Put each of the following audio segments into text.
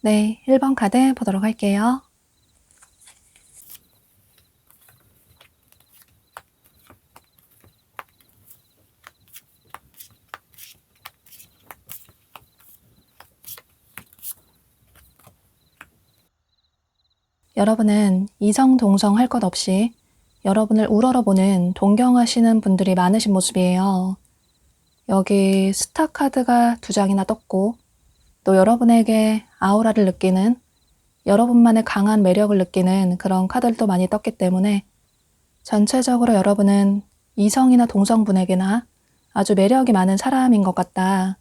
네, 1번 카드 보도록 할게요. 여러분은 이성동성 할 것 없이 여러분을 우러러보는 동경하시는 분들이 많으신 모습이에요. 여기 스타 카드가 2장이나 떴고 또 여러분에게 아우라를 느끼는 여러분만의 강한 매력을 느끼는 그런 카드들도 많이 떴기 때문에 전체적으로 여러분은 이성이나 동성분에게나 아주 매력이 많은 사람인 것 같다.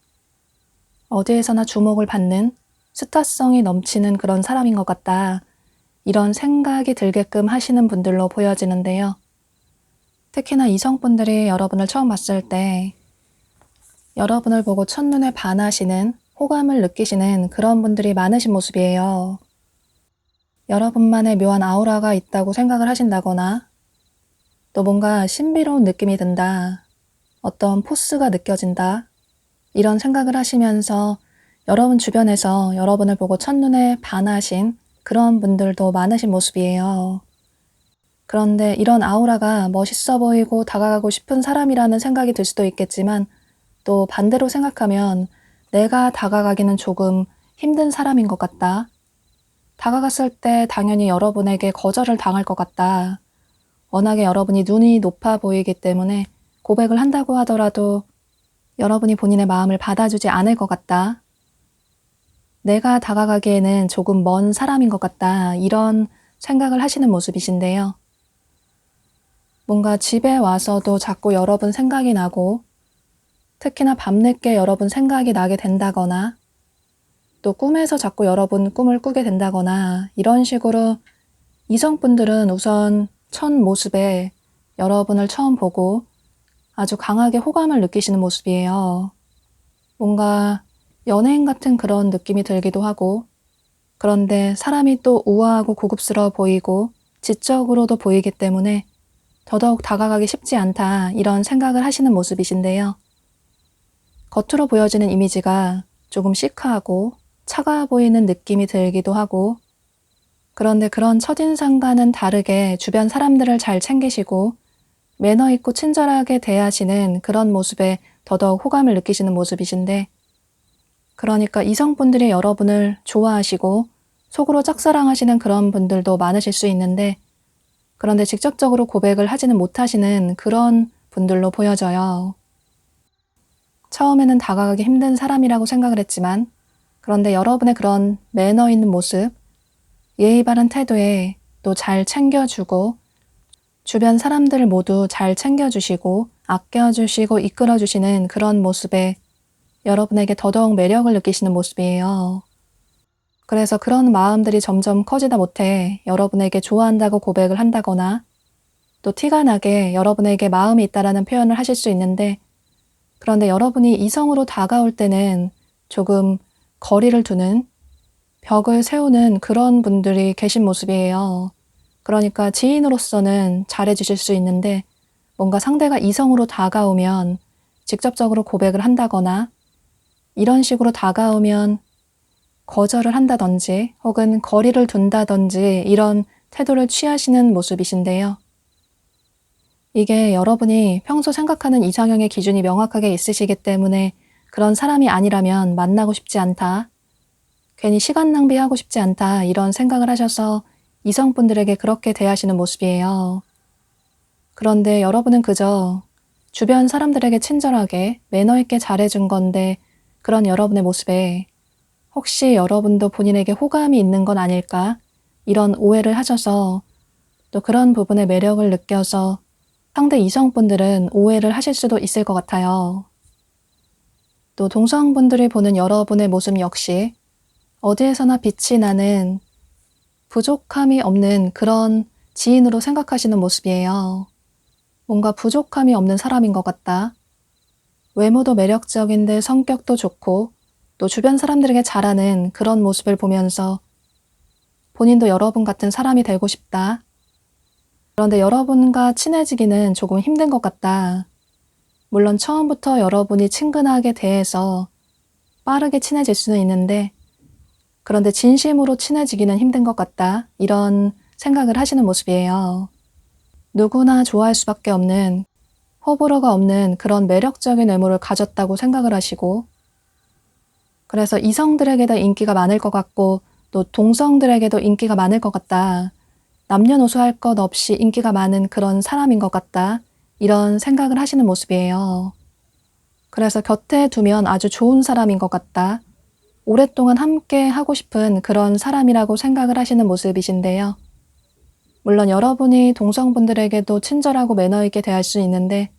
어디에서나 주목을 받는 스타성이 넘치는 그런 사람인 것 같다. 이런 생각이 들게끔 하시는 분들로 보여지는데요. 특히나 이성분들이 여러분을 처음 봤을 때 여러분을 보고 첫눈에 반하시는 호감을 느끼시는 그런 분들이 많으신 모습이에요. 여러분만의 묘한 아우라가 있다고 생각을 하신다거나 또 뭔가 신비로운 느낌이 든다. 어떤 포스가 느껴진다. 이런 생각을 하시면서 여러분 주변에서 여러분을 보고 첫눈에 반하신 그런 분들도 많으신 모습이에요. 그런데 이런 아우라가 멋있어 보이고 다가가고 싶은 사람이라는 생각이 들 수도 있겠지만 또 반대로 생각하면 내가 다가가기는 조금 힘든 사람인 것 같다. 다가갔을 때 당연히 여러분에게 거절을 당할 것 같다. 워낙에 여러분이 눈이 높아 보이기 때문에 고백을 한다고 하더라도 여러분이 본인의 마음을 받아주지 않을 것 같다. 내가 다가가기에는 조금 먼 사람인 것 같다. 이런 생각을 하시는 모습이신데요. 뭔가 집에 와서도 자꾸 여러분 생각이 나고 특히나 밤늦게 여러분 생각이 나게 된다거나 또 꿈에서 자꾸 여러분 꿈을 꾸게 된다거나 이런 식으로 이성분들은 우선 첫 모습에 여러분을 처음 보고 아주 강하게 호감을 느끼시는 모습이에요. 뭔가 연예인 같은 그런 느낌이 들기도 하고 그런데 사람이 또 우아하고 고급스러워 보이고 지적으로도 보이기 때문에 더더욱 다가가기 쉽지 않다 이런 생각을 하시는 모습이신데요. 겉으로 보여지는 이미지가 조금 시크하고 차가워 보이는 느낌이 들기도 하고 그런데 그런 첫인상과는 다르게 주변 사람들을 잘 챙기시고 매너 있고 친절하게 대하시는 그런 모습에 더더욱 호감을 느끼시는 모습이신데 그러니까 이성분들이 여러분을 좋아하시고 속으로 짝사랑하시는 그런 분들도 많으실 수 있는데 그런데 직접적으로 고백을 하지는 못하시는 그런 분들로 보여져요. 처음에는 다가가기 힘든 사람이라고 생각을 했지만 그런데 여러분의 그런 매너 있는 모습, 예의 바른 태도에 또 잘 챙겨주고 주변 사람들을 모두 잘 챙겨주시고 아껴주시고 이끌어주시는 그런 모습에 여러분에게 더더욱 매력을 느끼시는 모습이에요. 그래서 그런 마음들이 점점 커지다 못해 여러분에게 좋아한다고 고백을 한다거나 또 티가 나게 여러분에게 마음이 있다라는 표현을 하실 수 있는데 그런데 여러분이 이성으로 다가올 때는 조금 거리를 두는 벽을 세우는 그런 분들이 계신 모습이에요. 그러니까 지인으로서는 잘해주실 수 있는데 뭔가 상대가 이성으로 다가오면 직접적으로 고백을 한다거나 이런 식으로 다가오면 거절을 한다든지 혹은 거리를 둔다든지 이런 태도를 취하시는 모습이신데요. 이게 여러분이 평소 생각하는 이상형의 기준이 명확하게 있으시기 때문에 그런 사람이 아니라면 만나고 싶지 않다. 괜히 시간 낭비하고 싶지 않다 이런 생각을 하셔서 이성분들에게 그렇게 대하시는 모습이에요. 그런데 여러분은 그저 주변 사람들에게 친절하게 매너 있게 잘해준 건데 그런 여러분의 모습에 혹시 여러분도 본인에게 호감이 있는 건 아닐까? 이런 오해를 하셔서 또 그런 부분의 매력을 느껴서 상대 이성분들은 오해를 하실 수도 있을 것 같아요. 또 동성분들이 보는 여러분의 모습 역시 어디에서나 빛이 나는 부족함이 없는 그런 지인으로 생각하시는 모습이에요. 뭔가 부족함이 없는 사람인 것 같다. 외모도 매력적인데 성격도 좋고 또 주변 사람들에게 잘하는 그런 모습을 보면서 본인도 여러분 같은 사람이 되고 싶다. 그런데 여러분과 친해지기는 조금 힘든 것 같다. 물론 처음부터 여러분이 친근하게 대해서 빠르게 친해질 수는 있는데 그런데 진심으로 친해지기는 힘든 것 같다. 이런 생각을 하시는 모습이에요. 누구나 좋아할 수밖에 없는 호불호가 없는 그런 매력적인 외모를 가졌다고 생각을 하시고 그래서 이성들에게도 인기가 많을 것 같고 또 동성들에게도 인기가 많을 것 같다. 남녀노소 할 것 없이 인기가 많은 그런 사람인 것 같다. 이런 생각을 하시는 모습이에요. 그래서 곁에 두면 아주 좋은 사람인 것 같다. 오랫동안 함께 하고 싶은 그런 사람이라고 생각을 하시는 모습이신데요. 물론 여러분이 동성분들에게도 친절하고 매너 있게 대할 수 있는데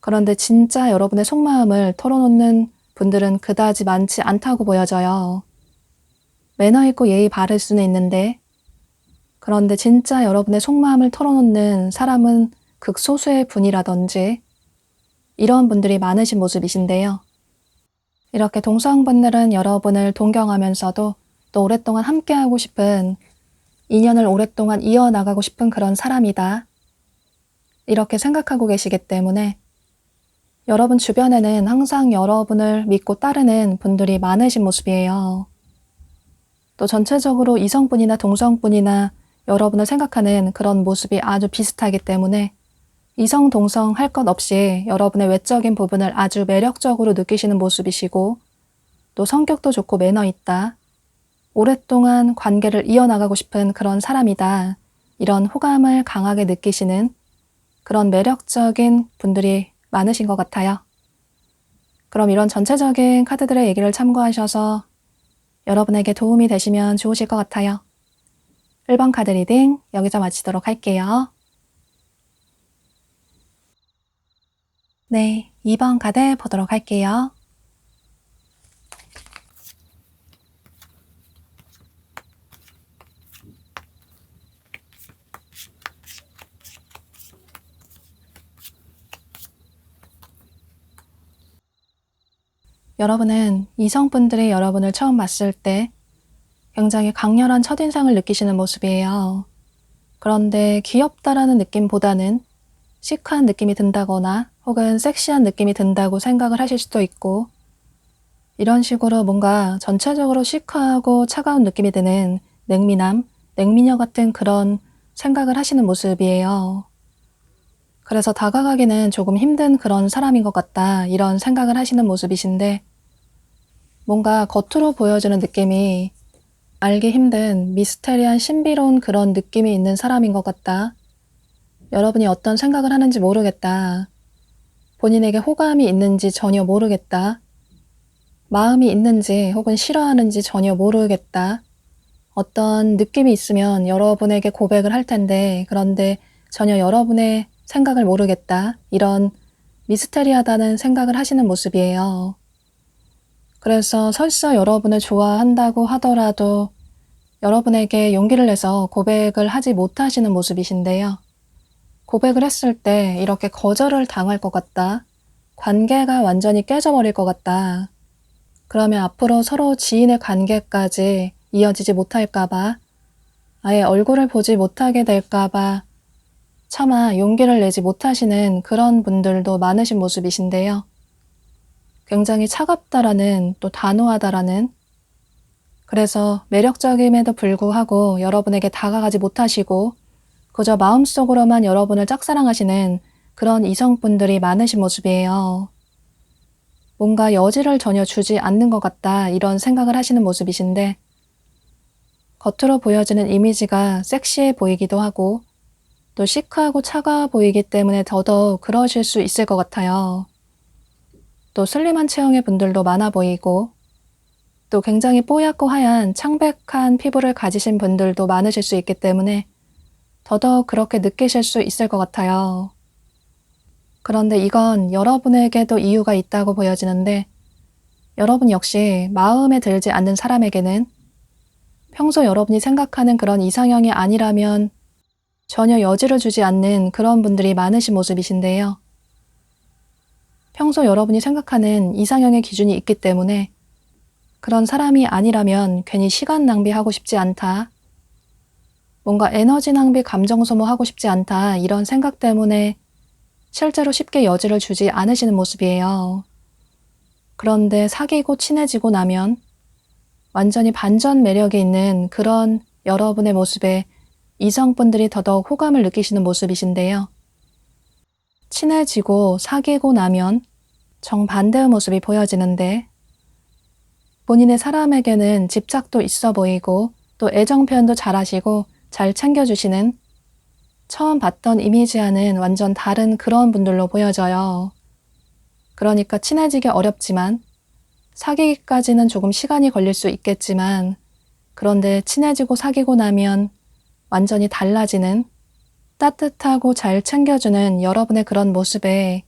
그런데 진짜 여러분의 속마음을 털어놓는 분들은 그다지 많지 않다고 보여져요. 매너 있고 예의 바를 수는 있는데 그런데 진짜 여러분의 속마음을 털어놓는 사람은 극소수의 분이라든지 이런 분들이 많으신 모습이신데요. 이렇게 동성분들은 여러분을 동경하면서도 또 오랫동안 함께하고 싶은 인연을 오랫동안 이어나가고 싶은 그런 사람이다. 이렇게 생각하고 계시기 때문에 여러분 주변에는 항상 여러분을 믿고 따르는 분들이 많으신 모습이에요. 또 전체적으로 이성분이나 동성분이나 여러분을 생각하는 그런 모습이 아주 비슷하기 때문에 이성, 동성 할 것 없이 여러분의 외적인 부분을 아주 매력적으로 느끼시는 모습이시고 또 성격도 좋고 매너 있다. 오랫동안 관계를 이어나가고 싶은 그런 사람이다. 이런 호감을 강하게 느끼시는 그런 매력적인 분들이 많으신 것 같아요. 그럼 이런 전체적인 카드들의 얘기를 참고하셔서 여러분에게 도움이 되시면 좋으실 것 같아요. 1번 카드 리딩 여기서 마치도록 할게요. 네, 2번 카드 보도록 할게요. 여러분은 이성분들이 여러분을 처음 봤을 때 굉장히 강렬한 첫인상을 느끼시는 모습이에요. 그런데 귀엽다라는 느낌보다는 시크한 느낌이 든다거나 혹은 섹시한 느낌이 든다고 생각을 하실 수도 있고 이런 식으로 뭔가 전체적으로 시크하고 차가운 느낌이 드는 냉미남, 냉미녀 같은 그런 생각을 하시는 모습이에요. 그래서 다가가기는 조금 힘든 그런 사람인 것 같다 이런 생각을 하시는 모습이신데 뭔가 겉으로 보여주는 느낌이 알기 힘든 미스테리한 신비로운 그런 느낌이 있는 사람인 것 같다. 여러분이 어떤 생각을 하는지 모르겠다. 본인에게 호감이 있는지 전혀 모르겠다. 마음이 있는지 혹은 싫어하는지 전혀 모르겠다. 어떤 느낌이 있으면 여러분에게 고백을 할 텐데 그런데 전혀 여러분의 생각을 모르겠다. 이런 미스테리하다는 생각을 하시는 모습이에요. 그래서 설사 여러분을 좋아한다고 하더라도 여러분에게 용기를 내서 고백을 하지 못하시는 모습이신데요. 고백을 했을 때 이렇게 거절을 당할 것 같다. 관계가 완전히 깨져버릴 것 같다. 그러면 앞으로 서로 지인의 관계까지 이어지지 못할까봐 아예 얼굴을 보지 못하게 될까봐 차마 용기를 내지 못하시는 그런 분들도 많으신 모습이신데요. 굉장히 차갑다라는 또 단호하다라는 그래서 매력적임에도 불구하고 여러분에게 다가가지 못하시고 그저 마음속으로만 여러분을 짝사랑하시는 그런 이성분들이 많으신 모습이에요. 뭔가 여지를 전혀 주지 않는 것 같다 이런 생각을 하시는 모습이신데 겉으로 보여지는 이미지가 섹시해 보이기도 하고 또 시크하고 차가워 보이기 때문에 더더욱 그러실 수 있을 것 같아요. 또 슬림한 체형의 분들도 많아 보이고 또 굉장히 뽀얗고 하얀 창백한 피부를 가지신 분들도 많으실 수 있기 때문에 더더욱 그렇게 느끼실 수 있을 것 같아요. 그런데 이건 여러분에게도 이유가 있다고 보여지는데 여러분 역시 마음에 들지 않는 사람에게는 평소 여러분이 생각하는 그런 이상형이 아니라면 전혀 여지를 주지 않는 그런 분들이 많으신 모습이신데요. 평소 여러분이 생각하는 이상형의 기준이 있기 때문에 그런 사람이 아니라면 괜히 시간 낭비하고 싶지 않다. 뭔가 에너지 낭비, 감정 소모하고 싶지 않다. 이런 생각 때문에 실제로 쉽게 여지를 주지 않으시는 모습이에요. 그런데 사귀고 친해지고 나면 완전히 반전 매력이 있는 그런 여러분의 모습에 이성분들이 더더욱 호감을 느끼시는 모습이신데요. 친해지고 사귀고 나면 정반대의 모습이 보여지는데 본인의 사람에게는 집착도 있어 보이고 또 애정 표현도 잘하시고 잘 챙겨주시는 처음 봤던 이미지와는 완전 다른 그런 분들로 보여져요. 그러니까 친해지기 어렵지만 사귀기까지는 조금 시간이 걸릴 수 있겠지만 그런데 친해지고 사귀고 나면 완전히 달라지는 따뜻하고 잘 챙겨주는 여러분의 그런 모습에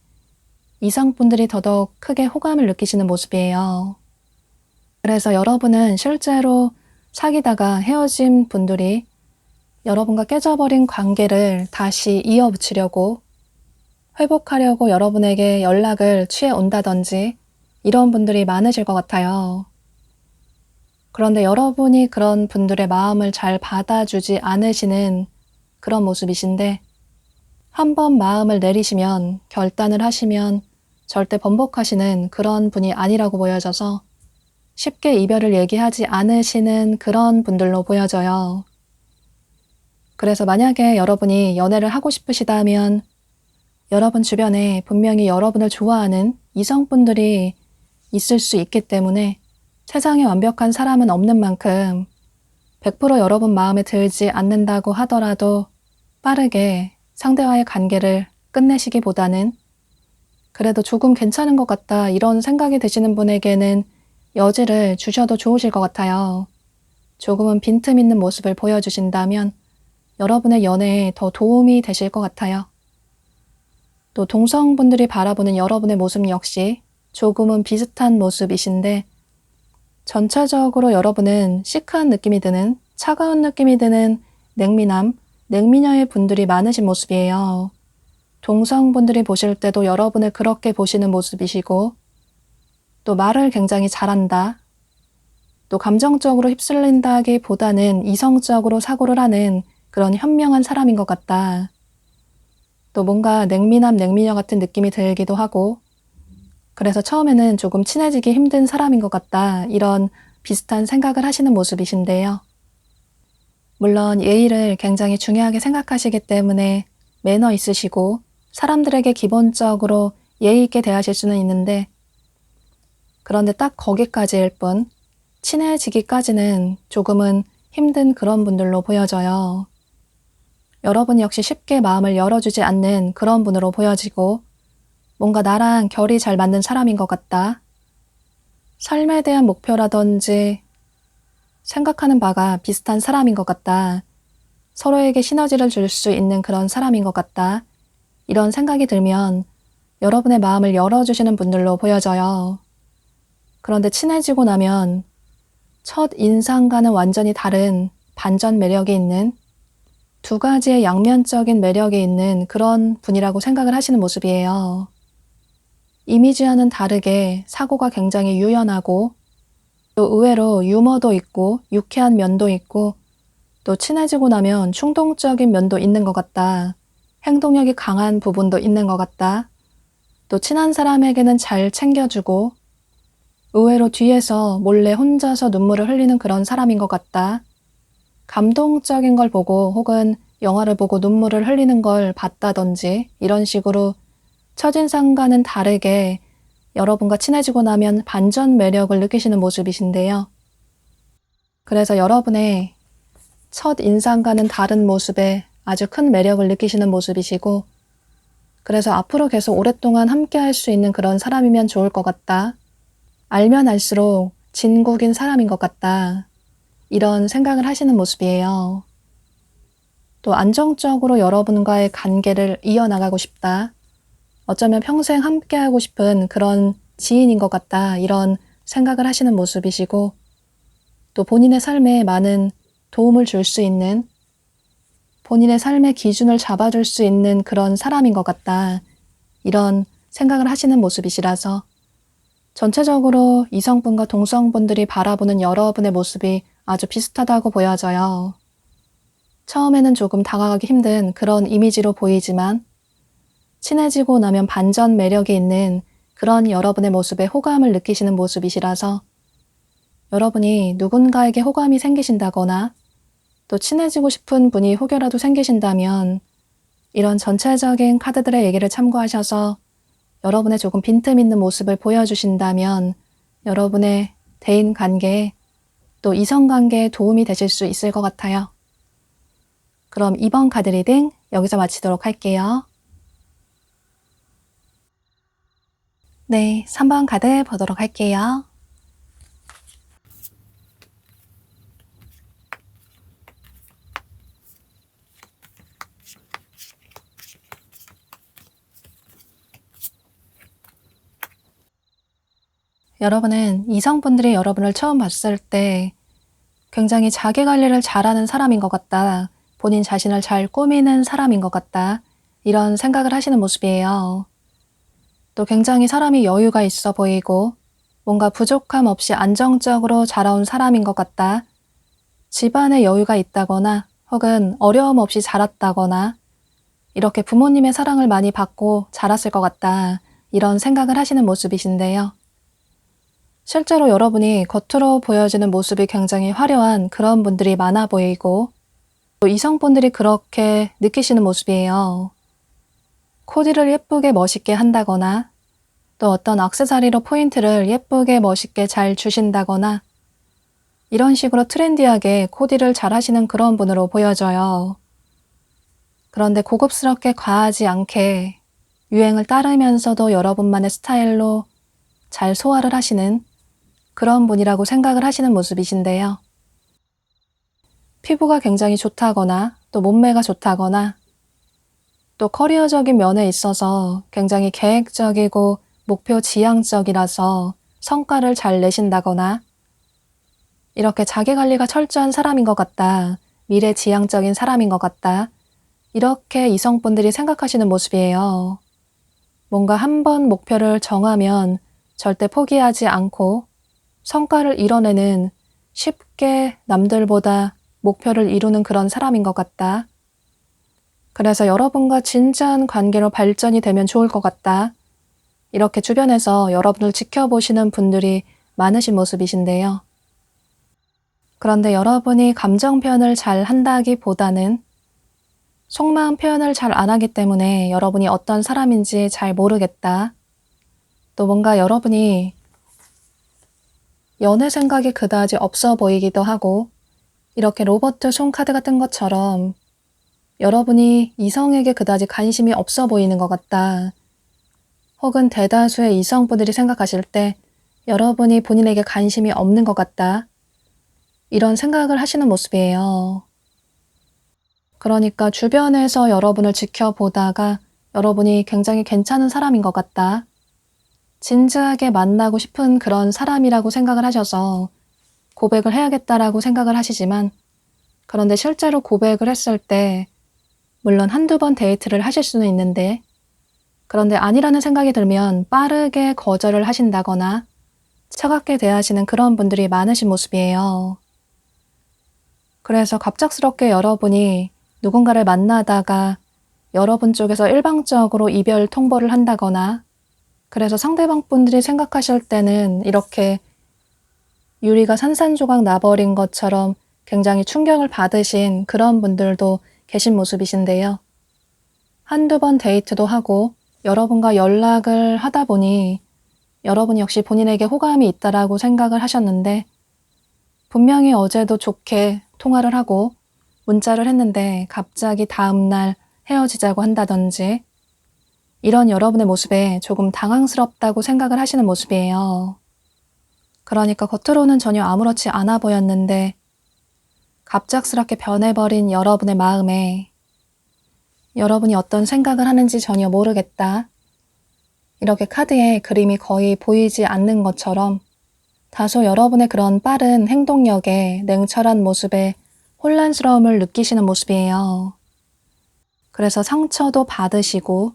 이성분들이 더더욱 크게 호감을 느끼시는 모습이에요. 그래서 여러분은 실제로 사귀다가 헤어진 분들이 여러분과 깨져버린 관계를 다시 이어붙이려고 회복하려고 여러분에게 연락을 취해 온다든지 이런 분들이 많으실 것 같아요. 그런데 여러분이 그런 분들의 마음을 잘 받아주지 않으시는 그런 모습이신데 한번 마음을 내리시면 결단을 하시면 절대 번복하시는 그런 분이 아니라고 보여져서 쉽게 이별을 얘기하지 않으시는 그런 분들로 보여져요. 그래서 만약에 여러분이 연애를 하고 싶으시다면 여러분 주변에 분명히 여러분을 좋아하는 이성분들이 있을 수 있기 때문에 세상에 완벽한 사람은 없는 만큼 100% 여러분 마음에 들지 않는다고 하더라도 빠르게 상대와의 관계를 끝내시기보다는 그래도 조금 괜찮은 것 같다 이런 생각이 드시는 분에게는 여지를 주셔도 좋으실 것 같아요. 조금은 빈틈 있는 모습을 보여주신다면 여러분의 연애에 더 도움이 되실 것 같아요. 또 동성분들이 바라보는 여러분의 모습 역시 조금은 비슷한 모습이신데 전체적으로 여러분은 시크한 느낌이 드는 차가운 느낌이 드는 냉미남, 냉미녀의 분들이 많으신 모습이에요. 동성분들이 보실 때도 여러분을 그렇게 보시는 모습이시고 또 말을 굉장히 잘한다. 또 감정적으로 휩쓸린다기보다는 이성적으로 사고를 하는 그런 현명한 사람인 것 같다. 또 뭔가 냉미남, 냉미녀 같은 느낌이 들기도 하고 그래서 처음에는 조금 친해지기 힘든 사람인 것 같다. 이런 비슷한 생각을 하시는 모습이신데요. 물론 예의를 굉장히 중요하게 생각하시기 때문에 매너 있으시고 사람들에게 기본적으로 예의 있게 대하실 수는 있는데 그런데 딱 거기까지일 뿐 친해지기까지는 조금은 힘든 그런 분들로 보여져요. 여러분 역시 쉽게 마음을 열어주지 않는 그런 분으로 보여지고 뭔가 나랑 결이 잘 맞는 사람인 것 같다. 삶에 대한 목표라든지 생각하는 바가 비슷한 사람인 것 같다. 서로에게 시너지를 줄 수 있는 그런 사람인 것 같다. 이런 생각이 들면 여러분의 마음을 열어주시는 분들로 보여져요. 그런데 친해지고 나면 첫 인상과는 완전히 다른 반전 매력이 있는 두 가지의 양면적인 매력이 있는 그런 분이라고 생각을 하시는 모습이에요. 이미지와는 다르게 사고가 굉장히 유연하고 또 의외로 유머도 있고 유쾌한 면도 있고 또 친해지고 나면 충동적인 면도 있는 것 같다. 행동력이 강한 부분도 있는 것 같다. 또 친한 사람에게는 잘 챙겨주고 의외로 뒤에서 몰래 혼자서 눈물을 흘리는 그런 사람인 것 같다. 감동적인 걸 보고 혹은 영화를 보고 눈물을 흘리는 걸 봤다든지 이런 식으로 첫인상과는 다르게 여러분과 친해지고 나면 반전 매력을 느끼시는 모습이신데요. 그래서 여러분의 첫 인상과는 다른 모습에 아주 큰 매력을 느끼시는 모습이시고, 그래서 앞으로 계속 오랫동안 함께 할 수 있는 그런 사람이면 좋을 것 같다. 알면 알수록 진국인 사람인 것 같다. 이런 생각을 하시는 모습이에요. 또 안정적으로 여러분과의 관계를 이어나가고 싶다. 어쩌면 평생 함께하고 싶은 그런 지인인 것 같다. 이런 생각을 하시는 모습이시고, 또 본인의 삶에 많은 도움을 줄 수 있는, 본인의 삶의 기준을 잡아줄 수 있는 그런 사람인 것 같다. 이런 생각을 하시는 모습이시라서 전체적으로 이성분과 동성분들이 바라보는 여러분의 모습이 아주 비슷하다고 보여져요. 처음에는 조금 다가가기 힘든 그런 이미지로 보이지만 친해지고 나면 반전 매력이 있는 그런 여러분의 모습에 호감을 느끼시는 모습이시라서 여러분이 누군가에게 호감이 생기신다거나 또 친해지고 싶은 분이 혹여라도 생기신다면 이런 전체적인 카드들의 얘기를 참고하셔서 여러분의 조금 빈틈 있는 모습을 보여주신다면 여러분의 대인 관계에 또 이성 관계에 도움이 되실 수 있을 것 같아요. 그럼 이번 카드 리딩 여기서 마치도록 할게요. 네, 3번 카드 보도록 할게요. 여러분은 이성분들이 여러분을 처음 봤을 때 굉장히 자기관리를 잘하는 사람인 것 같다. 본인 자신을 잘 꾸미는 사람인 것 같다. 이런 생각을 하시는 모습이에요. 또 굉장히 사람이 여유가 있어 보이고 뭔가 부족함 없이 안정적으로 자라온 사람인 것 같다. 집안에 여유가 있다거나 혹은 어려움 없이 자랐다거나 이렇게 부모님의 사랑을 많이 받고 자랐을 것 같다. 이런 생각을 하시는 모습이신데요. 실제로 여러분이 겉으로 보여지는 모습이 굉장히 화려한 그런 분들이 많아 보이고 또 이성분들이 그렇게 느끼시는 모습이에요. 코디를 예쁘게 멋있게 한다거나 또 어떤 액세서리로 포인트를 예쁘게 멋있게 잘 주신다거나 이런 식으로 트렌디하게 코디를 잘 하시는 그런 분으로 보여져요. 그런데 고급스럽게 과하지 않게 유행을 따르면서도 여러분만의 스타일로 잘 소화를 하시는 그런 분이라고 생각을 하시는 모습이신데요. 피부가 굉장히 좋다거나 또 몸매가 좋다거나 또 커리어적인 면에 있어서 굉장히 계획적이고 목표 지향적이라서 성과를 잘 내신다거나 이렇게 자기관리가 철저한 사람인 것 같다. 미래지향적인 사람인 것 같다. 이렇게 이성분들이 생각하시는 모습이에요. 뭔가 한번 목표를 정하면 절대 포기하지 않고 성과를 이뤄내는 쉽게 남들보다 목표를 이루는 그런 사람인 것 같다. 그래서 여러분과 진지한 관계로 발전이 되면 좋을 것 같다. 이렇게 주변에서 여러분을 지켜보시는 분들이 많으신 모습이신데요. 그런데 여러분이 감정 표현을 잘 한다기보다는 속마음 표현을 잘 안 하기 때문에 여러분이 어떤 사람인지 잘 모르겠다. 또 뭔가 여러분이 연애 생각이 그다지 없어 보이기도 하고 이렇게 로버트 손카드가 뜬 것처럼 여러분이 이성에게 그다지 관심이 없어 보이는 것 같다. 혹은 대다수의 이성분들이 생각하실 때 여러분이 본인에게 관심이 없는 것 같다. 이런 생각을 하시는 모습이에요. 그러니까 주변에서 여러분을 지켜보다가 여러분이 굉장히 괜찮은 사람인 것 같다. 진지하게 만나고 싶은 그런 사람이라고 생각을 하셔서 고백을 해야겠다라고 생각을 하시지만 그런데 실제로 고백을 했을 때 물론 한두 번 데이트를 하실 수는 있는데 그런데 아니라는 생각이 들면 빠르게 거절을 하신다거나 차갑게 대하시는 그런 분들이 많으신 모습이에요. 그래서 갑작스럽게 여러분이 누군가를 만나다가 여러분 쪽에서 일방적으로 이별 통보를 한다거나 그래서 상대방 분들이 생각하실 때는 이렇게 유리가 산산조각 나버린 것처럼 굉장히 충격을 받으신 그런 분들도 계신 모습이신데요. 한두 번 데이트도 하고 여러분과 연락을 하다 보니 여러분 역시 본인에게 호감이 있다라고 생각을 하셨는데 분명히 어제도 좋게 통화를 하고 문자를 했는데 갑자기 다음날 헤어지자고 한다든지 이런 여러분의 모습에 조금 당황스럽다고 생각을 하시는 모습이에요. 그러니까 겉으로는 전혀 아무렇지 않아 보였는데 갑작스럽게 변해버린 여러분의 마음에 여러분이 어떤 생각을 하는지 전혀 모르겠다. 이렇게 카드에 그림이 거의 보이지 않는 것처럼 다소 여러분의 그런 빠른 행동력에 냉철한 모습에 혼란스러움을 느끼시는 모습이에요. 그래서 상처도 받으시고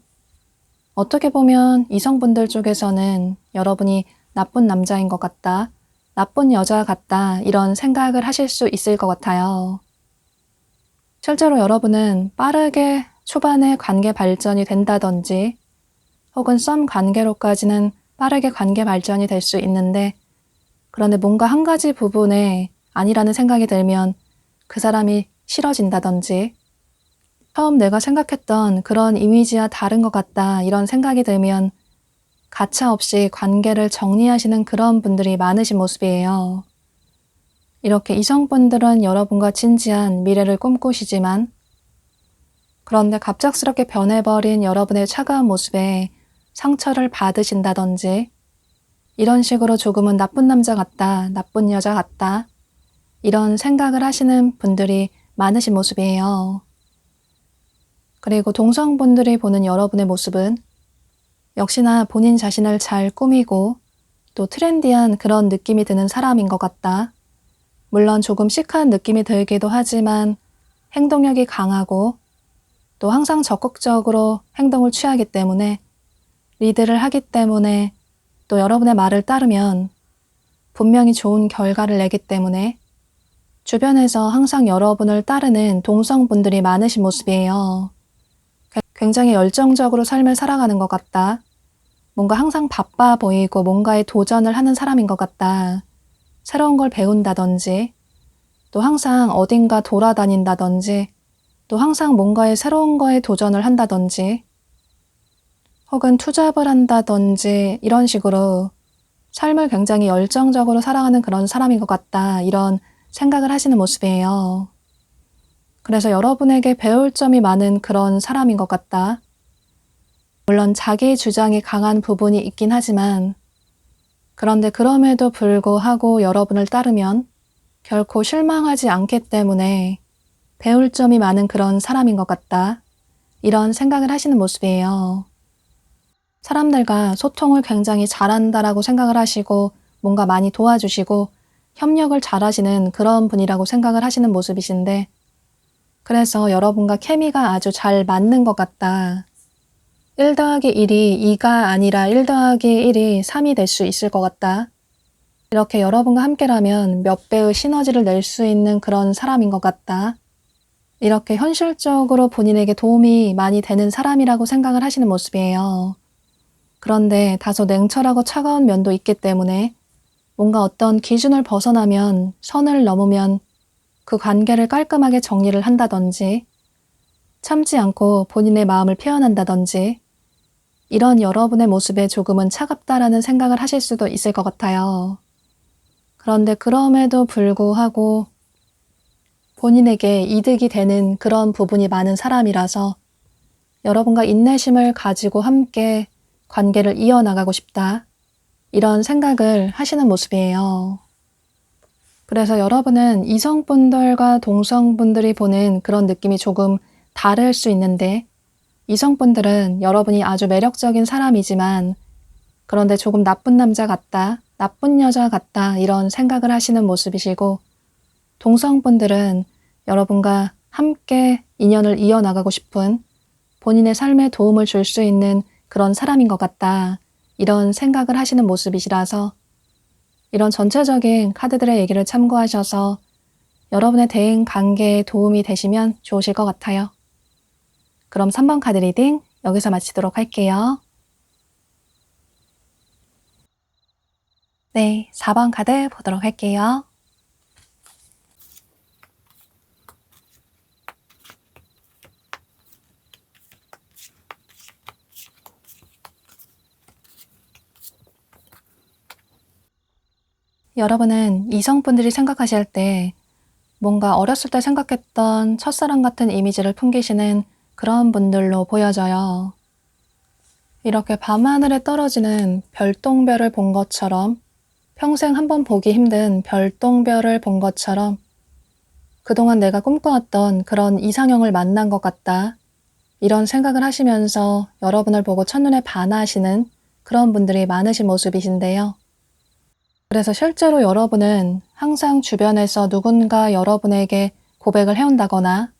어떻게 보면 이성분들 쪽에서는 여러분이 나쁜 남자인 것 같다, 나쁜 여자 같다 이런 생각을 하실 수 있을 것 같아요. 실제로 여러분은 빠르게 초반에 관계 발전이 된다든지 혹은 썸 관계로까지는 빠르게 관계 발전이 될 수 있는데 그런데 뭔가 한 가지 부분에 아니라는 생각이 들면 그 사람이 싫어진다든지 처음 내가 생각했던 그런 이미지와 다른 것 같다 이런 생각이 들면 가차없이 관계를 정리하시는 그런 분들이 많으신 모습이에요. 이렇게 이성분들은 여러분과 진지한 미래를 꿈꾸시지만 그런데 갑작스럽게 변해버린 여러분의 차가운 모습에 상처를 받으신다든지 이런 식으로 조금은 나쁜 남자 같다, 나쁜 여자 같다 이런 생각을 하시는 분들이 많으신 모습이에요. 그리고 동성분들이 보는 여러분의 모습은 역시나 본인 자신을 잘 꾸미고 또 트렌디한 그런 느낌이 드는 사람인 것 같다. 물론 조금 시크한 느낌이 들기도 하지만 행동력이 강하고 또 항상 적극적으로 행동을 취하기 때문에 리드를 하기 때문에 또 여러분의 말을 따르면 분명히 좋은 결과를 내기 때문에 주변에서 항상 여러분을 따르는 동성분들이 많으신 모습이에요. 굉장히 열정적으로 삶을 살아가는 것 같다. 뭔가 항상 바빠 보이고 뭔가에 도전을 하는 사람인 것 같다. 새로운 걸 배운다든지 또 항상 어딘가 돌아다닌다든지 또 항상 뭔가에 새로운 거에 도전을 한다든지 혹은 투잡을 한다든지 이런 식으로 삶을 굉장히 열정적으로 살아가는 그런 사람인 것 같다. 이런 생각을 하시는 모습이에요. 그래서 여러분에게 배울 점이 많은 그런 사람인 것 같다. 물론 자기 주장이 강한 부분이 있긴 하지만 그런데 그럼에도 불구하고 여러분을 따르면 결코 실망하지 않기 때문에 배울 점이 많은 그런 사람인 것 같다. 이런 생각을 하시는 모습이에요. 사람들과 소통을 굉장히 잘한다라고 생각을 하시고 뭔가 많이 도와주시고 협력을 잘하시는 그런 분이라고 생각을 하시는 모습이신데 그래서 여러분과 케미가 아주 잘 맞는 것 같다. 1 더하기 1이 2가 아니라 1 더하기 1이 3이 될 수 있을 것 같다. 이렇게 여러분과 함께라면 몇 배의 시너지를 낼 수 있는 그런 사람인 것 같다. 이렇게 현실적으로 본인에게 도움이 많이 되는 사람이라고 생각을 하시는 모습이에요. 그런데 다소 냉철하고 차가운 면도 있기 때문에 뭔가 어떤 기준을 벗어나면 선을 넘으면 그 관계를 깔끔하게 정리를 한다든지 참지 않고 본인의 마음을 표현한다든지 이런 여러분의 모습에 조금은 차갑다라는 생각을 하실 수도 있을 것 같아요. 그런데 그럼에도 불구하고 본인에게 이득이 되는 그런 부분이 많은 사람이라서 여러분과 인내심을 가지고 함께 관계를 이어나가고 싶다. 이런 생각을 하시는 모습이에요. 그래서 여러분은 이성분들과 동성분들이 보는 그런 느낌이 조금 다를 수 있는데 이성분들은 여러분이 아주 매력적인 사람이지만 그런데 조금 나쁜 남자 같다, 나쁜 여자 같다 이런 생각을 하시는 모습이시고 동성분들은 여러분과 함께 인연을 이어나가고 싶은 본인의 삶에 도움을 줄 수 있는 그런 사람인 것 같다. 이런 생각을 하시는 모습이시라서 이런 전체적인 카드들의 얘기를 참고하셔서 여러분의 대인 관계에 도움이 되시면 좋으실 것 같아요. 그럼 3번 카드 리딩 여기서 마치도록 할게요. 네, 4번 카드 보도록 할게요. 여러분은 이성분들이 생각하실 때 뭔가 어렸을 때 생각했던 첫사랑 같은 이미지를 풍기시는 그런 분들로 보여져요. 이렇게 밤하늘에 떨어지는 별똥별을 본 것처럼, 평생 한번 보기 힘든 별똥별을 본 것처럼 그동안 내가 꿈꿔왔던 그런 이상형을 만난 것 같다, 이런 생각을 하시면서 여러분을 보고 첫눈에 반하시는 그런 분들이 많으신 모습이신데요. 그래서 실제로 여러분은 항상 주변에서 누군가 여러분에게 고백을 해온다거나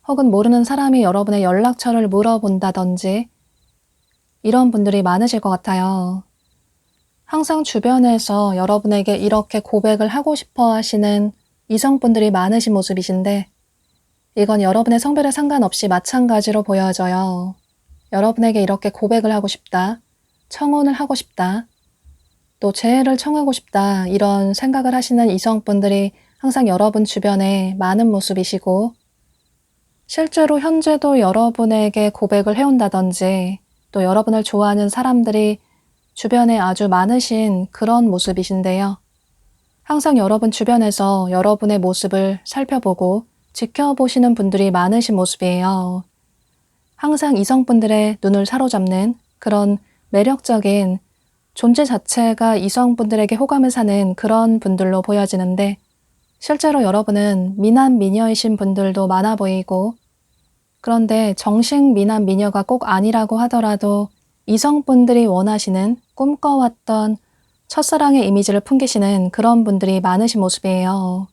혹은 모르는 사람이 여러분의 연락처를 물어본다든지 이런 분들이 많으실 것 같아요. 항상 주변에서 여러분에게 이렇게 고백을 하고 싶어 하시는 이성분들이 많으신 모습이신데, 이건 여러분의 성별에 상관없이 마찬가지로 보여져요. 여러분에게 이렇게 고백을 하고 싶다, 청혼을 하고 싶다, 또 재회를 청하고 싶다, 이런 생각을 하시는 이성분들이 항상 여러분 주변에 많은 모습이시고, 실제로 현재도 여러분에게 고백을 해온다든지 또 여러분을 좋아하는 사람들이 주변에 아주 많으신 그런 모습이신데요. 항상 여러분 주변에서 여러분의 모습을 살펴보고 지켜보시는 분들이 많으신 모습이에요. 항상 이성분들의 눈을 사로잡는 그런 매력적인 존재 자체가 이성분들에게 호감을 사는 그런 분들로 보여지는데, 실제로 여러분은 미남 미녀이신 분들도 많아 보이고, 그런데 정식 미남 미녀가 꼭 아니라고 하더라도 이성분들이 원하시는 꿈꿔왔던 첫사랑의 이미지를 풍기시는 그런 분들이 많으신 모습이에요.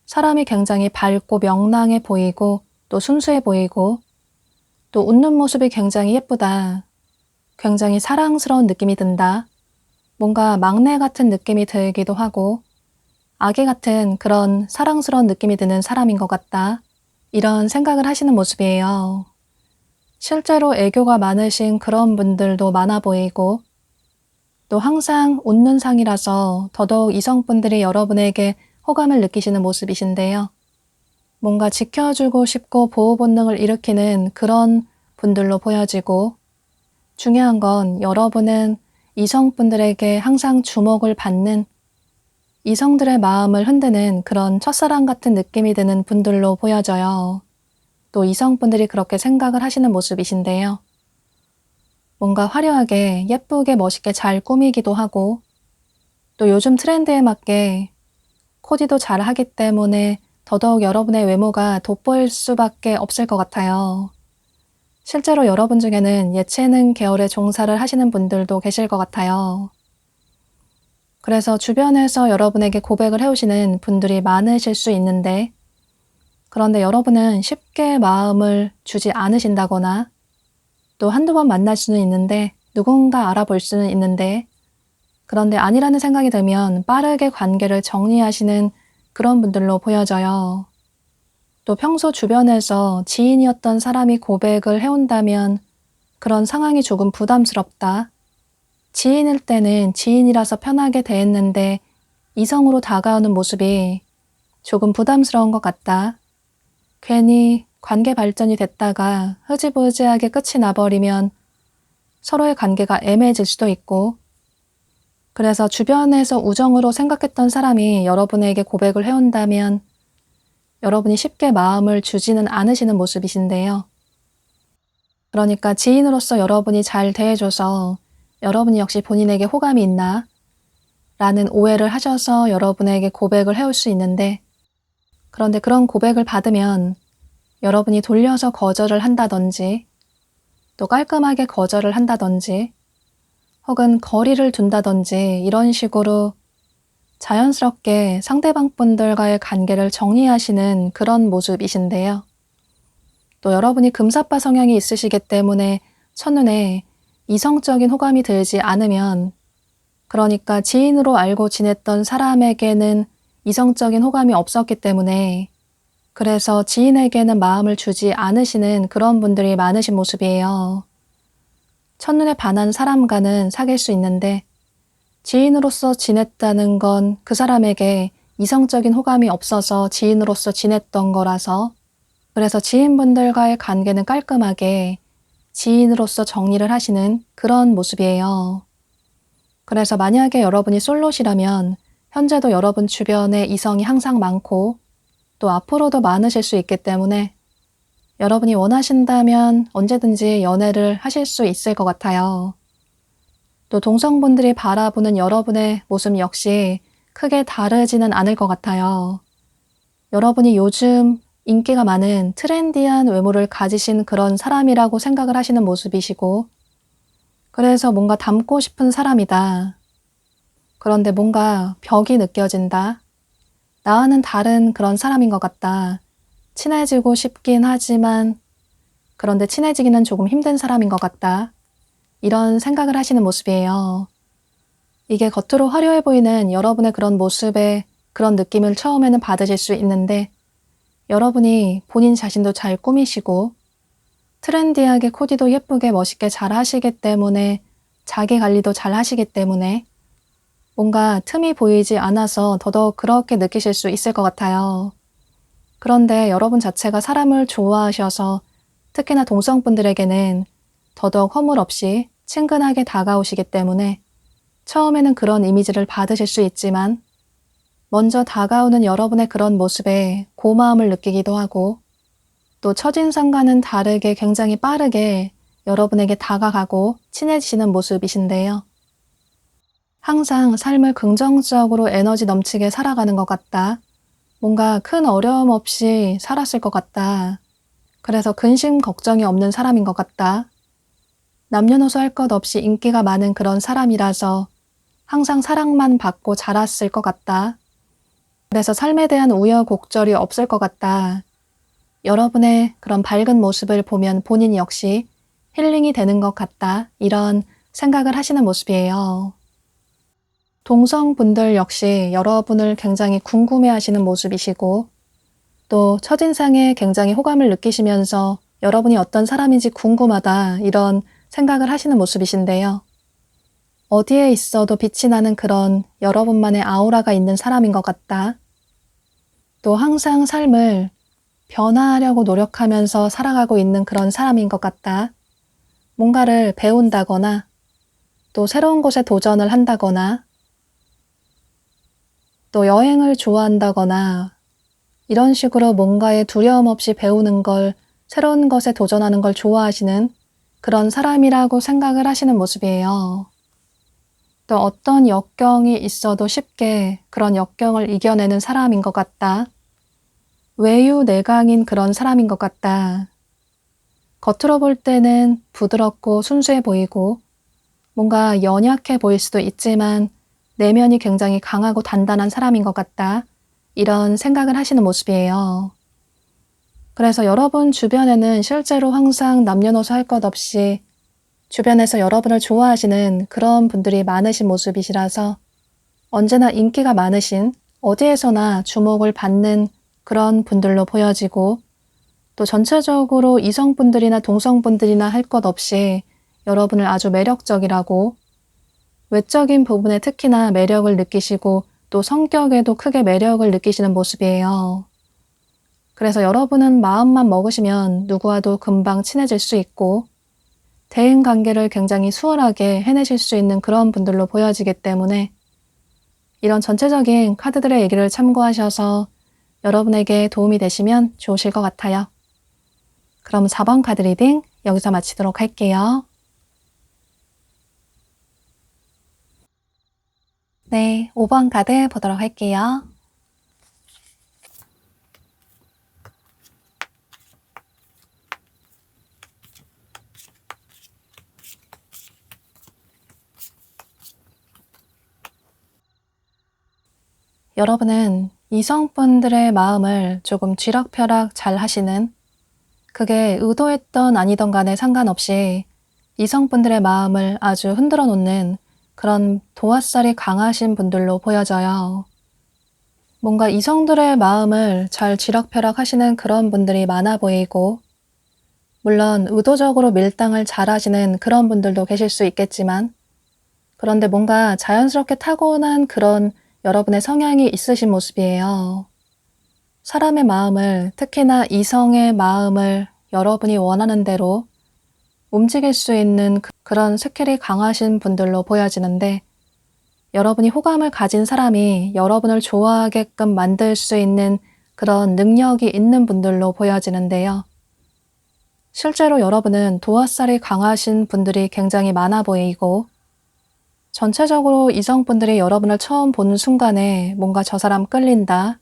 사람이 굉장히 밝고 명랑해 보이고 또 순수해 보이고 또 웃는 모습이 굉장히 예쁘다, 굉장히 사랑스러운 느낌이 든다, 뭔가 막내 같은 느낌이 들기도 하고 아기 같은 그런 사랑스러운 느낌이 드는 사람인 것 같다, 이런 생각을 하시는 모습이에요. 실제로 애교가 많으신 그런 분들도 많아 보이고 또 항상 웃는 상이라서 더더욱 이성분들이 여러분에게 호감을 느끼시는 모습이신데요. 뭔가 지켜주고 싶고 보호 본능을 일으키는 그런 분들로 보여지고, 중요한 건 여러분은 이성분들에게 항상 주목을 받는, 이성들의 마음을 흔드는 그런 첫사랑 같은 느낌이 드는 분들로 보여져요. 또 이성분들이 그렇게 생각을 하시는 모습이신데요. 뭔가 화려하게 예쁘게 멋있게 잘 꾸미기도 하고 또 요즘 트렌드에 맞게 코디도 잘 하기 때문에 더더욱 여러분의 외모가 돋보일 수밖에 없을 것 같아요. 실제로 여러분 중에는 예체능 계열의 종사를 하시는 분들도 계실 것 같아요. 그래서 주변에서 여러분에게 고백을 해오시는 분들이 많으실 수 있는데, 그런데 여러분은 쉽게 마음을 주지 않으신다거나 또 한두 번 만날 수는 있는데 누군가 알아볼 수는 있는데, 그런데 아니라는 생각이 들면 빠르게 관계를 정리하시는 그런 분들로 보여져요. 또 평소 주변에서 지인이었던 사람이 고백을 해온다면 그런 상황이 조금 부담스럽다, 지인일 때는 지인이라서 편하게 대했는데 이성으로 다가오는 모습이 조금 부담스러운 것 같다, 괜히 관계 발전이 됐다가 흐지부지하게 끝이 나버리면 서로의 관계가 애매해질 수도 있고, 그래서 주변에서 우정으로 생각했던 사람이 여러분에게 고백을 해온다면 여러분이 쉽게 마음을 주지는 않으시는 모습이신데요. 그러니까 지인으로서 여러분이 잘 대해줘서 여러분이 역시 본인에게 호감이 있나? 라는 오해를 하셔서 여러분에게 고백을 해올 수 있는데, 그런데 그런 고백을 받으면 여러분이 돌려서 거절을 한다든지 또 깔끔하게 거절을 한다든지 혹은 거리를 둔다든지 이런 식으로 자연스럽게 상대방 분들과의 관계를 정리하시는 그런 모습이신데요. 또 여러분이 금사빠 성향이 있으시기 때문에 첫눈에 이성적인 호감이 들지 않으면, 그러니까 지인으로 알고 지냈던 사람에게는 이성적인 호감이 없었기 때문에 그래서 지인에게는 마음을 주지 않으시는 그런 분들이 많으신 모습이에요. 첫눈에 반한 사람과는 사귈 수 있는데 지인으로서 지냈다는 건 그 사람에게 이성적인 호감이 없어서 지인으로서 지냈던 거라서, 그래서 지인분들과의 관계는 깔끔하게 지인으로서 정리를 하시는 그런 모습이에요. 그래서 만약에 여러분이 솔로시라면 현재도 여러분 주변에 이성이 항상 많고 또 앞으로도 많으실 수 있기 때문에 여러분이 원하신다면 언제든지 연애를 하실 수 있을 것 같아요. 또 동성분들이 바라보는 여러분의 모습 역시 크게 다르지는 않을 것 같아요. 여러분이 요즘 인기가 많은 트렌디한 외모를 가지신 그런 사람이라고 생각을 하시는 모습이시고, 그래서 뭔가 닮고 싶은 사람이다. 그런데 뭔가 벽이 느껴진다. 나와는 다른 그런 사람인 것 같다. 친해지고 싶긴 하지만 그런데 친해지기는 조금 힘든 사람인 것 같다. 이런 생각을 하시는 모습이에요. 이게 겉으로 화려해 보이는 여러분의 그런 모습에 그런 느낌을 처음에는 받으실 수 있는데 여러분이 본인 자신도 잘 꾸미시고 트렌디하게 코디도 예쁘게 멋있게 잘 하시기 때문에 자기 관리도 잘 하시기 때문에 뭔가 틈이 보이지 않아서 더더욱 그렇게 느끼실 수 있을 것 같아요. 그런데 여러분 자체가 사람을 좋아하셔서 특히나 동성분들에게는 더더욱 허물 없이 친근하게 다가오시기 때문에 처음에는 그런 이미지를 받으실 수 있지만 먼저 다가오는 여러분의 그런 모습에 고마움을 느끼기도 하고 또 첫인상과는 다르게 굉장히 빠르게 여러분에게 다가가고 친해지시는 모습이신데요. 항상 삶을 긍정적으로 에너지 넘치게 살아가는 것 같다. 뭔가 큰 어려움 없이 살았을 것 같다. 그래서 근심 걱정이 없는 사람인 것 같다. 남녀노소 할 것 없이 인기가 많은 그런 사람이라서 항상 사랑만 받고 자랐을 것 같다. 그래서 삶에 대한 우여곡절이 없을 것 같다. 여러분의 그런 밝은 모습을 보면 본인 역시 힐링이 되는 것 같다. 이런 생각을 하시는 모습이에요. 동성분들 역시 여러분을 굉장히 궁금해 하시는 모습이시고 또 첫인상에 굉장히 호감을 느끼시면서 여러분이 어떤 사람인지 궁금하다 이런 생각을 하시는 모습이신데요. 어디에 있어도 빛이 나는 그런 여러분만의 아우라가 있는 사람인 것 같다. 또 항상 삶을 변화하려고 노력하면서 살아가고 있는 그런 사람인 것 같다. 뭔가를 배운다거나 또 새로운 곳에 도전을 한다거나 또 여행을 좋아한다거나 이런 식으로 뭔가에 두려움 없이 배우는 걸, 새로운 것에 도전하는 걸 좋아하시는 그런 사람이라고 생각을 하시는 모습이에요. 또 어떤 역경이 있어도 쉽게 그런 역경을 이겨내는 사람인 것 같다. 외유내강인 그런 사람인 것 같다. 겉으로 볼 때는 부드럽고 순수해 보이고 뭔가 연약해 보일 수도 있지만 내면이 굉장히 강하고 단단한 사람인 것 같다. 이런 생각을 하시는 모습이에요. 그래서 여러분 주변에는 실제로 항상 남녀노소 할 것 없이 주변에서 여러분을 좋아하시는 그런 분들이 많으신 모습이시라서 언제나 인기가 많으신 어디에서나 주목을 받는 그런 분들로 보여지고 또 전체적으로 이성분들이나 동성분들이나 할 것 없이 여러분을 아주 매력적이라고 외적인 부분에 특히나 매력을 느끼시고 또 성격에도 크게 매력을 느끼시는 모습이에요. 그래서 여러분은 마음만 먹으시면 누구와도 금방 친해질 수 있고 대인 관계를 굉장히 수월하게 해내실 수 있는 그런 분들로 보여지기 때문에 이런 전체적인 카드들의 얘기를 참고하셔서 여러분에게 도움이 되시면 좋으실 것 같아요. 그럼 4번 카드 리딩 여기서 마치도록 할게요. 네, 5번 카드 보도록 할게요. 여러분은 이성분들의 마음을 조금 쥐락펴락 잘 하시는 그게 의도했던 아니던 간에 상관없이 이성분들의 마음을 아주 흔들어 놓는 그런 도화살이 강하신 분들로 보여져요. 뭔가 이성들의 마음을 잘 쥐락펴락 하시는 그런 분들이 많아 보이고 물론 의도적으로 밀당을 잘 하시는 그런 분들도 계실 수 있겠지만 그런데 뭔가 자연스럽게 타고난 그런 여러분의 성향이 있으신 모습이에요. 사람의 마음을, 특히나 이성의 마음을 여러분이 원하는 대로 움직일 수 있는 그런 스킬이 강하신 분들로 보여지는데 여러분이 호감을 가진 사람이 여러분을 좋아하게끔 만들 수 있는 그런 능력이 있는 분들로 보여지는데요. 실제로 여러분은 도화살이 강하신 분들이 굉장히 많아 보이고 전체적으로 이성분들이 여러분을 처음 보는 순간에 뭔가 저 사람 끌린다.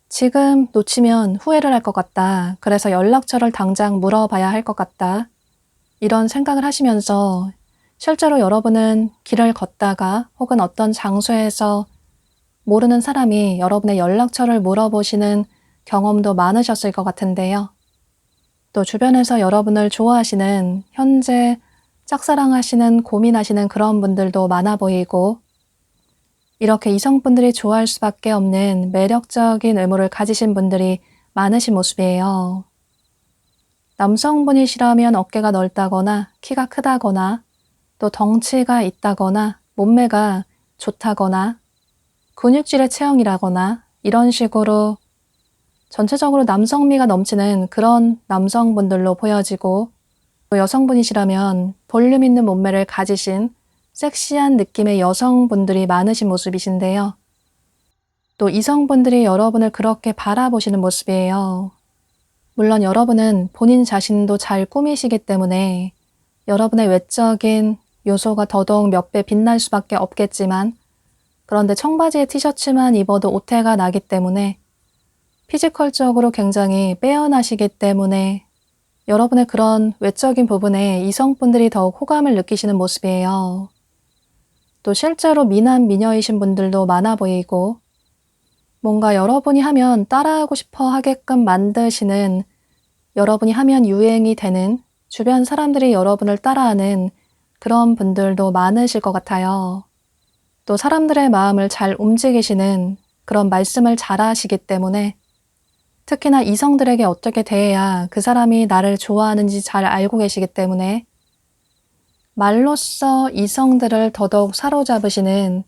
지금 놓치면 후회를 할 것 같다. 그래서 연락처를 당장 물어봐야 할 것 같다. 이런 생각을 하시면서 실제로 여러분은 길을 걷다가 혹은 어떤 장소에서 모르는 사람이 여러분의 연락처를 물어보시는 경험도 많으셨을 것 같은데요. 또 주변에서 여러분을 좋아하시는, 현재 짝사랑하시는, 고민하시는 그런 분들도 많아 보이고 이렇게 이성분들이 좋아할 수밖에 없는 매력적인 외모를 가지신 분들이 많으신 모습이에요. 남성분이시라면 어깨가 넓다거나 키가 크다거나 또 덩치가 있다거나 몸매가 좋다거나 근육질의 체형이라거나 이런 식으로 전체적으로 남성미가 넘치는 그런 남성분들로 보여지고 또 여성분이시라면 볼륨 있는 몸매를 가지신 섹시한 느낌의 여성분들이 많으신 모습이신데요. 또 이성분들이 여러분을 그렇게 바라보시는 모습이에요. 물론 여러분은 본인 자신도 잘 꾸미시기 때문에 여러분의 외적인 요소가 더더욱 몇 배 빛날 수밖에 없겠지만 그런데 청바지에 티셔츠만 입어도 오태가 나기 때문에 피지컬적으로 굉장히 빼어나시기 때문에 여러분의 그런 외적인 부분에 이성분들이 더욱 호감을 느끼시는 모습이에요. 또 실제로 미남 미녀이신 분들도 많아 보이고 뭔가 여러분이 하면 따라하고 싶어 하게끔 만드시는, 여러분이 하면 유행이 되는, 주변 사람들이 여러분을 따라하는 그런 분들도 많으실 것 같아요. 또 사람들의 마음을 잘 움직이시는 그런 말씀을 잘 하시기 때문에 특히나 이성들에게 어떻게 대해야 그 사람이 나를 좋아하는지 잘 알고 계시기 때문에 말로써 이성들을 더더욱 사로잡으시는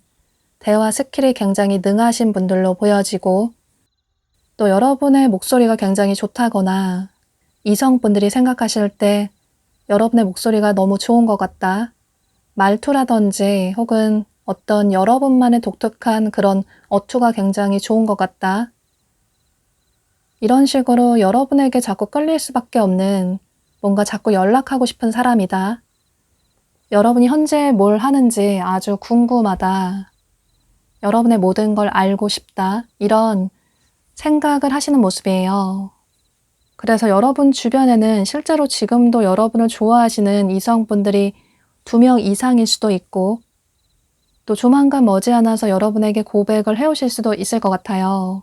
대화 스킬이 굉장히 능하신 분들로 보여지고 또 여러분의 목소리가 굉장히 좋다거나 이성분들이 생각하실 때 여러분의 목소리가 너무 좋은 것 같다. 말투라든지 혹은 어떤 여러분만의 독특한 그런 어투가 굉장히 좋은 것 같다. 이런 식으로 여러분에게 자꾸 끌릴 수밖에 없는, 뭔가 자꾸 연락하고 싶은 사람이다. 여러분이 현재 뭘 하는지 아주 궁금하다. 여러분의 모든 걸 알고 싶다. 이런 생각을 하시는 모습이에요. 그래서 여러분 주변에는 실제로 지금도 여러분을 좋아하시는 이성분들이 2명 이상일 수도 있고 또 조만간 머지않아서 여러분에게 고백을 해오실 수도 있을 것 같아요.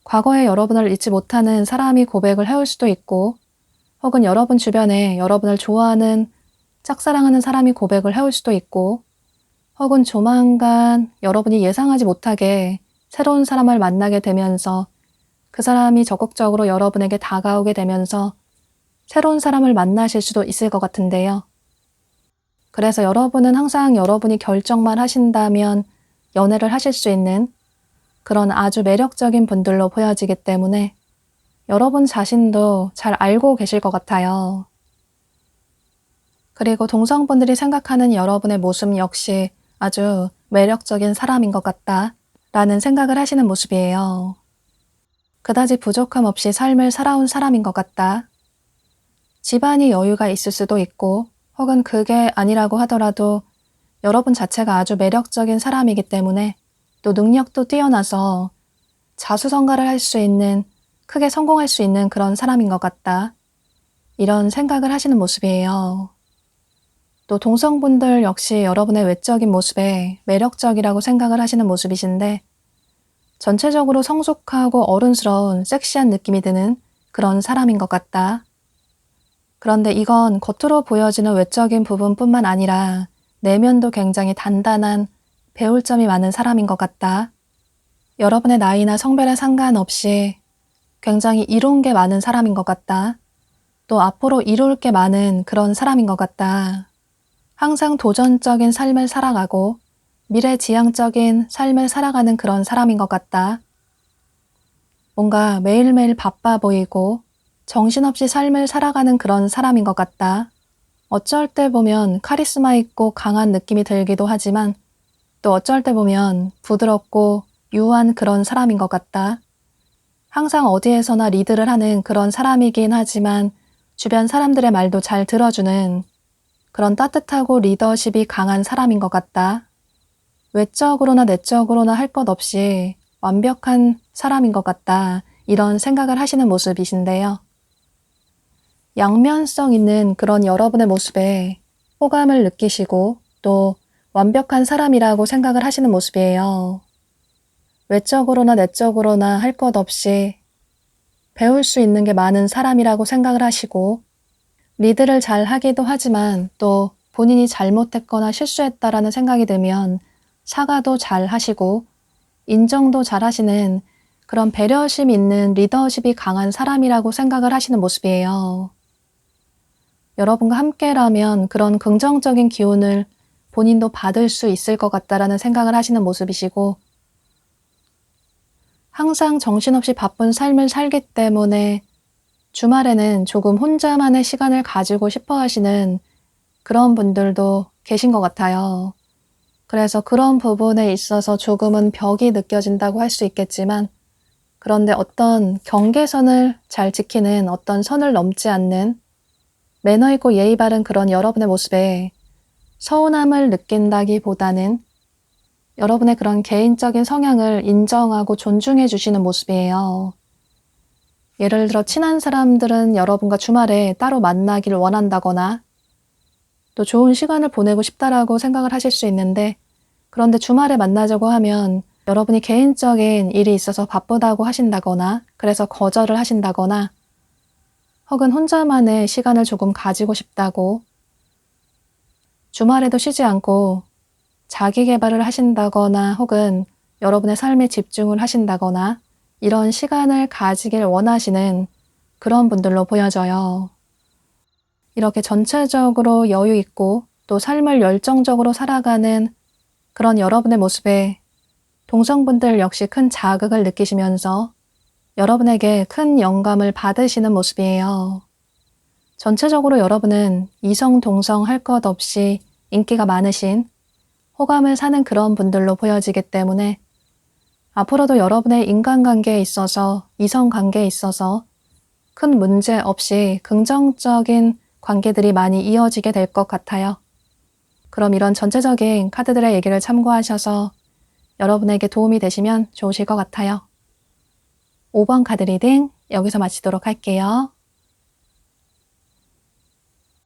과거에 여러분을 잊지 못하는 사람이 고백을 해올 수도 있고 혹은 여러분 주변에 여러분을 좋아하는, 짝사랑하는 사람이 고백을 해올 수도 있고 혹은 조만간 여러분이 예상하지 못하게 새로운 사람을 만나게 되면서 그 사람이 적극적으로 여러분에게 다가오게 되면서 새로운 사람을 만나실 수도 있을 것 같은데요. 그래서 여러분은 항상 여러분이 결정만 하신다면 연애를 하실 수 있는 그런 아주 매력적인 분들로 보여지기 때문에 여러분 자신도 잘 알고 계실 것 같아요. 그리고 동성분들이 생각하는 여러분의 모습 역시 아주 매력적인 사람인 것 같다 라는 생각을 하시는 모습이에요. 그다지 부족함 없이 삶을 살아온 사람인 것 같다. 집안이 여유가 있을 수도 있고 혹은 그게 아니라고 하더라도 여러분 자체가 아주 매력적인 사람이기 때문에 또 능력도 뛰어나서 자수성가를 할 수 있는, 크게 성공할 수 있는 그런 사람인 것 같다. 이런 생각을 하시는 모습이에요. 또 동성분들 역시 여러분의 외적인 모습에 매력적이라고 생각을 하시는 모습이신데 전체적으로 성숙하고 어른스러운 섹시한 느낌이 드는 그런 사람인 것 같다. 그런데 이건 겉으로 보여지는 외적인 부분뿐만 아니라 내면도 굉장히 단단한, 배울 점이 많은 사람인 것 같다. 여러분의 나이나 성별에 상관없이 굉장히 이룬 게 많은 사람인 것 같다. 또 앞으로 이룰 게 많은 그런 사람인 것 같다. 항상 도전적인 삶을 살아가고 미래지향적인 삶을 살아가는 그런 사람인 것 같다. 뭔가 매일매일 바빠 보이고 정신없이 삶을 살아가는 그런 사람인 것 같다. 어쩔 때 보면 카리스마 있고 강한 느낌이 들기도 하지만 또 어쩔 때 보면 부드럽고 유한 그런 사람인 것 같다. 항상 어디에서나 리드를 하는 그런 사람이긴 하지만 주변 사람들의 말도 잘 들어주는 그런 따뜻하고 리더십이 강한 사람인 것 같다. 외적으로나 내적으로나 할 것 없이 완벽한 사람인 것 같다. 이런 생각을 하시는 모습이신데요. 양면성 있는 그런 여러분의 모습에 호감을 느끼시고 또 완벽한 사람이라고 생각을 하시는 모습이에요. 외적으로나 내적으로나 할 것 없이 배울 수 있는 게 많은 사람이라고 생각을 하시고 리드를 잘 하기도 하지만 또 본인이 잘못했거나 실수했다라는 생각이 들면 사과도 잘 하시고 인정도 잘 하시는 그런 배려심 있는 리더십이 강한 사람이라고 생각을 하시는 모습이에요. 여러분과 함께라면 그런 긍정적인 기운을 본인도 받을 수 있을 것 같다라는 생각을 하시는 모습이시고 항상 정신없이 바쁜 삶을 살기 때문에 주말에는 조금 혼자만의 시간을 가지고 싶어 하시는 그런 분들도 계신 것 같아요. 그래서 그런 부분에 있어서 조금은 벽이 느껴진다고 할 수 있겠지만 그런데 어떤 경계선을 잘 지키는 어떤 선을 넘지 않는 매너 있고 예의 바른 그런 여러분의 모습에 서운함을 느낀다기보다는 여러분의 그런 개인적인 성향을 인정하고 존중해 주시는 모습이에요. 예를 들어 친한 사람들은 여러분과 주말에 따로 만나기를 원한다거나 또 좋은 시간을 보내고 싶다라고 생각을 하실 수 있는데 그런데 주말에 만나자고 하면 여러분이 개인적인 일이 있어서 바쁘다고 하신다거나 그래서 거절을 하신다거나 혹은 혼자만의 시간을 조금 가지고 싶다고 주말에도 쉬지 않고 자기 개발을 하신다거나 혹은 여러분의 삶에 집중을 하신다거나 이런 시간을 가지길 원하시는 그런 분들로 보여져요. 이렇게 전체적으로 여유 있고 또 삶을 열정적으로 살아가는 그런 여러분의 모습에 동성분들 역시 큰 자극을 느끼시면서 여러분에게 큰 영감을 받으시는 모습이에요. 전체적으로 여러분은 이성 동성 할 것 없이 인기가 많으신 호감을 사는 그런 분들로 보여지기 때문에 앞으로도 여러분의 인간관계에 있어서 이성관계에 있어서 큰 문제 없이 긍정적인 관계들이 많이 이어지게 될 것 같아요. 그럼 이런 전체적인 카드들의 얘기를 참고하셔서 여러분에게 도움이 되시면 좋으실 것 같아요. 5번 카드 리딩 여기서 마치도록 할게요.